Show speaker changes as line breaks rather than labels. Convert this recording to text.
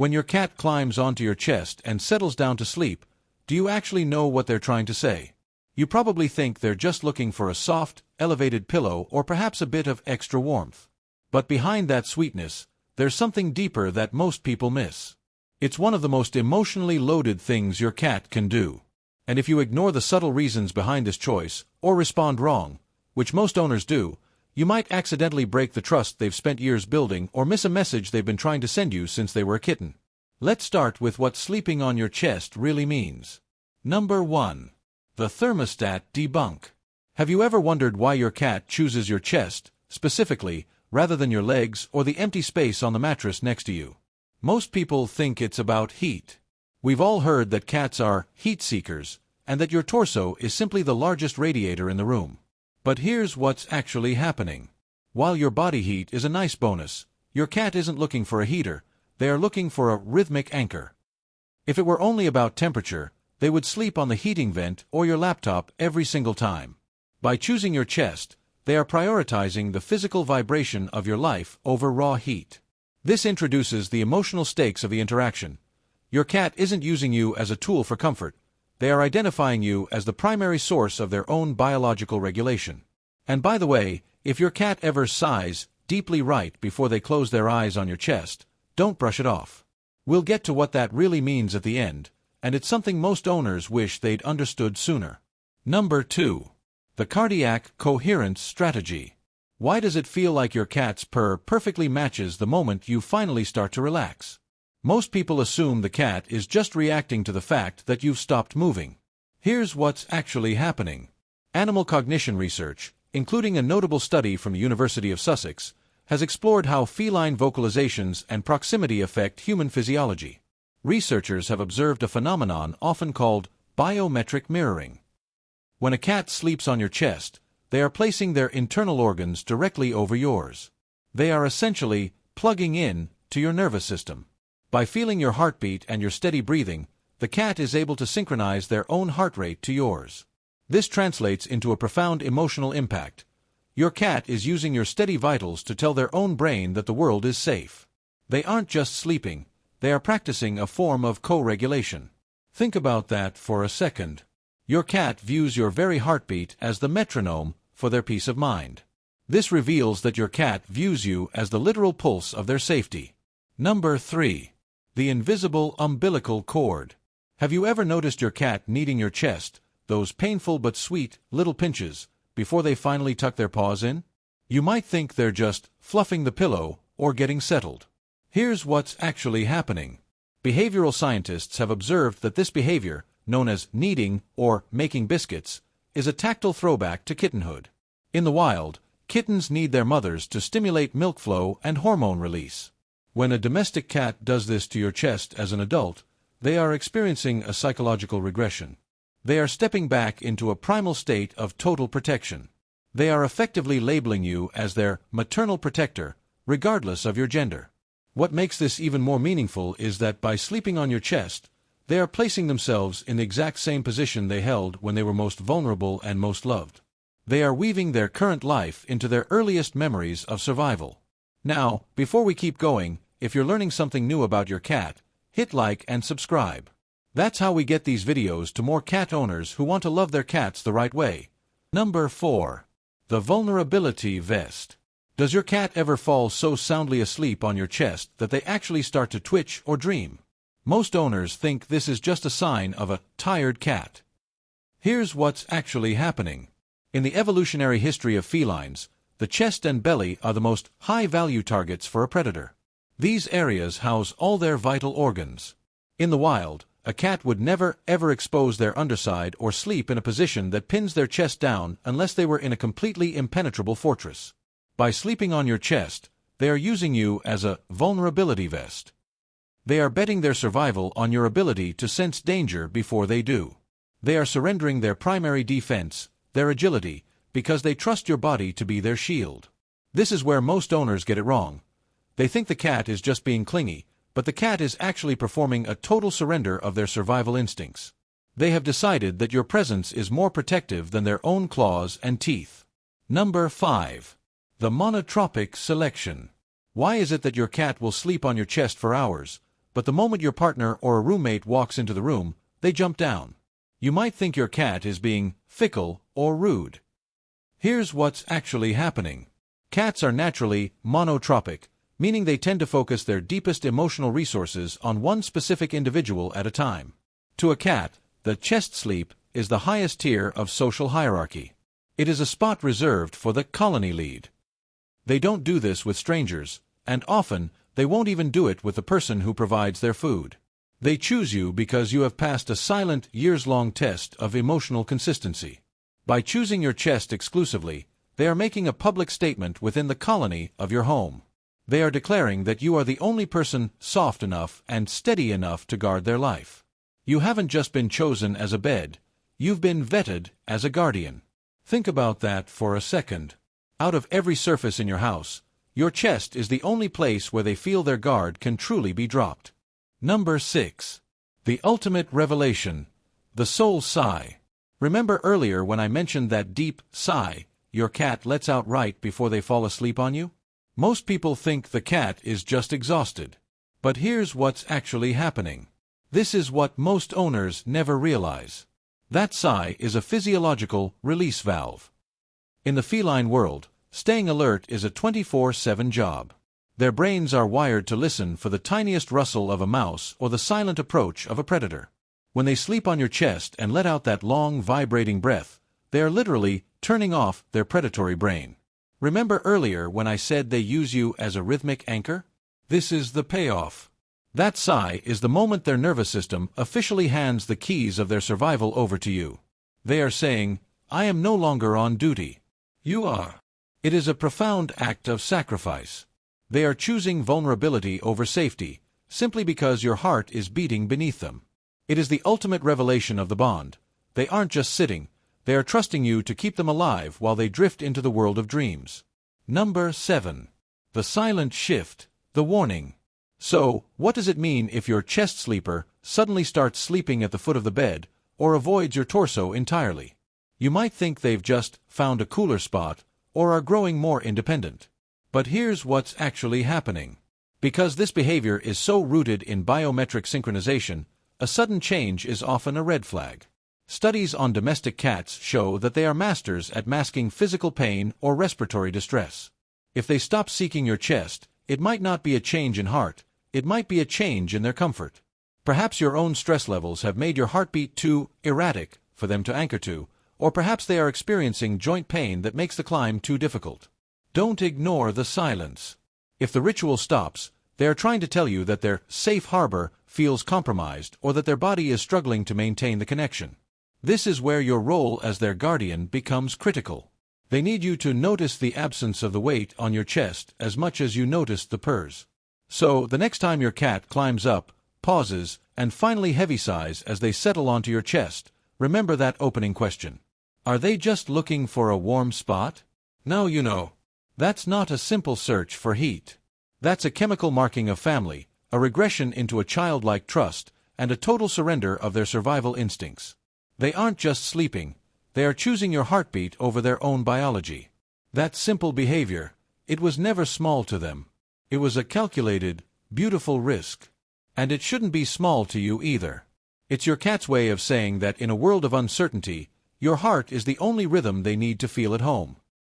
When your cat climbs onto your chest and settles down to sleep, do you actually know what they're trying to say? You probably think they're just looking for a soft, elevated pillow or perhaps a bit of extra warmth. But behind that sweetness, there's something deeper that most people miss. It's one of the most emotionally loaded things your cat can do. And if you ignore the subtle reasons behind this choice, or respond wrong, which most owners do, you might accidentally break the trust they've spent years building or miss a message they've been trying to send you since they were a kitten. Let's start with what sleeping on your chest really means. Number 1. The thermostat debunk. Have you ever wondered why your cat chooses your chest, specifically, rather than your legs or the empty space on the mattress next to you? Most people think it's about heat. We've all heard that cats are heat seekers, and that your torso is simply the largest radiator in the room. But here's what's actually happening. While your body heat is a nice bonus, your cat isn't looking for a heater, they are looking for a rhythmic anchor. If it were only about temperature, they would sleep on the heating vent or your laptop every single time. By choosing your chest, they are prioritizing the physical vibration of your life over raw heat. This introduces the emotional stakes of the interaction. Your cat isn't using you as a tool for comfort. They are identifying you as the primary source of their own biological regulation. And by the way, if your cat ever sighs deeply right before they close their eyes on your chest, don't brush it off. We'll get to what that really means at the end, and it's something most owners wish they'd understood sooner. Number 2. The cardiac coherence strategy. Why does it feel like your cat's purr perfectly matches the moment you finally start to relax? Most people assume the cat is just reacting to the fact that you've stopped moving. Here's what's actually happening. Animal cognition research, including a notable study from the University of Sussex, has explored how feline vocalizations and proximity affect human physiology. Researchers have observed a phenomenon often called biometric mirroring. When a cat sleeps on your chest, they are placing their internal organs directly over yours. They are essentially plugging in to your nervous system. By feeling your heartbeat and your steady breathing, the cat is able to synchronize their own heart rate to yours. This translates into a profound emotional impact. Your cat is using your steady vitals to tell their own brain that the world is safe. They aren't just sleeping, they are practicing a form of co-regulation. Think about that for a second. Your cat views your very heartbeat as the metronome for their peace of mind. This reveals that your cat views you as the literal pulse of their safety. Number 3. The invisible umbilical cord. Have you ever noticed your cat kneading your chest, those painful but sweet little pinches, before they finally tuck their paws in? You might think they're just fluffing the pillow or getting settled. Here's what's actually happening. Behavioral scientists have observed that this behavior, known as kneading or making biscuits, is a tactile throwback to kittenhood. In the wild, kittens need their mothers to stimulate milk flow and hormone release. When a domestic cat does this to your chest as an adult, they are experiencing a psychological regression. They are stepping back into a primal state of total protection. They are effectively labeling you as their maternal protector, regardless of your gender. What makes this even more meaningful is that by sleeping on your chest, they are placing themselves in the exact same position they held when they were most vulnerable and most loved. They are weaving their current life into their earliest memories of survival. Now, before we keep going, if you're learning something new about your cat, hit like and subscribe. That's how we get these videos to more cat owners who want to love their cats the right way. Number 4. The vulnerability vest. Does your cat ever fall so soundly asleep on your chest that they actually start to twitch or dream? Most owners think this is just a sign of a tired cat. Here's what's actually happening. In the evolutionary history of felines, the chest and belly are the most high-value targets for a predator. These areas house all their vital organs. In the wild, a cat would never ever expose their underside or sleep in a position that pins their chest down unless they were in a completely impenetrable fortress. By sleeping on your chest, they are using you as a vulnerability vest. They are betting their survival on your ability to sense danger before they do. They are surrendering their primary defense, their agility, because they trust your body to be their shield. This is where most owners get it wrong. They think the cat is just being clingy, but the cat is actually performing a total surrender of their survival instincts. They have decided that your presence is more protective than their own claws and teeth. Number 5. The monotropic selection. Why is it that your cat will sleep on your chest for hours, but the moment your partner or a roommate walks into the room, they jump down. You might think your cat is being fickle or rude. Here's what's actually happening. Cats are naturally monotropic, meaning they tend to focus their deepest emotional resources on one specific individual at a time. To a cat, the chest sleep is the highest tier of social hierarchy. It is a spot reserved for the colony lead. They don't do this with strangers, and often they won't even do it with the person who provides their food. They choose you because you have passed a silent, years-long test of emotional consistency. By choosing your chest exclusively, they are making a public statement within the colony of your home. They are declaring that you are the only person soft enough and steady enough to guard their life. You haven't just been chosen as a bed, you've been vetted as a guardian. Think about that for a second. Out of every surface in your house, your chest is the only place where they feel their guard can truly be dropped. Number 6. The ultimate revelation. The soul sigh. Remember earlier when I mentioned that deep sigh your cat lets out right before they fall asleep on you? Most people think the cat is just exhausted. But here's what's actually happening. This is what most owners never realize. That sigh is a physiological release valve. In the feline world, staying alert is a 24/7 job. Their brains are wired to listen for the tiniest rustle of a mouse or the silent approach of a predator. When they sleep on your chest and let out that long, vibrating breath, they are literally turning off their predatory brain. Remember earlier when I said they use you as a rhythmic anchor? This is the payoff. That sigh is the moment their nervous system officially hands the keys of their survival over to you. They are saying, "I am no longer on duty. You are." It is a profound act of sacrifice. They are choosing vulnerability over safety, simply because your heart is beating beneath them. It is the ultimate revelation of the bond. They aren't just sitting, they are trusting you to keep them alive while they drift into the world of dreams. Number 7. The silent shift, the warning. So, what does it mean if your chest sleeper suddenly starts sleeping at the foot of the bed, or avoids your torso entirely? You might think they've just found a cooler spot, or are growing more independent. But here's what's actually happening. Because this behavior is so rooted in biometric synchronization, a sudden change is often a red flag. Studies on domestic cats show that they are masters at masking physical pain or respiratory distress. If they stop seeking your chest, it might not be a change in heart, it might be a change in their comfort. Perhaps your own stress levels have made your heartbeat too erratic for them to anchor to, or perhaps they are experiencing joint pain that makes the climb too difficult. Don't ignore the silence. If the ritual stops, they are trying to tell you that their safe harbor feels compromised or that their body is struggling to maintain the connection. This is where your role as their guardian becomes critical. They need you to notice the absence of the weight on your chest as much as you noticed the purrs. So, the next time your cat climbs up, pauses, and finally heavy sighs as they settle onto your chest, remember that opening question. Are they just looking for a warm spot? Now you know. That's not a simple search for heat. That's a chemical marking of family, a regression into a childlike trust, and a total surrender of their survival instincts. They aren't just sleeping, they are choosing your heartbeat over their own biology. That simple behavior, it was never small to them. It was a calculated, beautiful risk. And it shouldn't be small to you either. It's your cat's way of saying that in a world of uncertainty, your heart is the only rhythm they need to feel at home.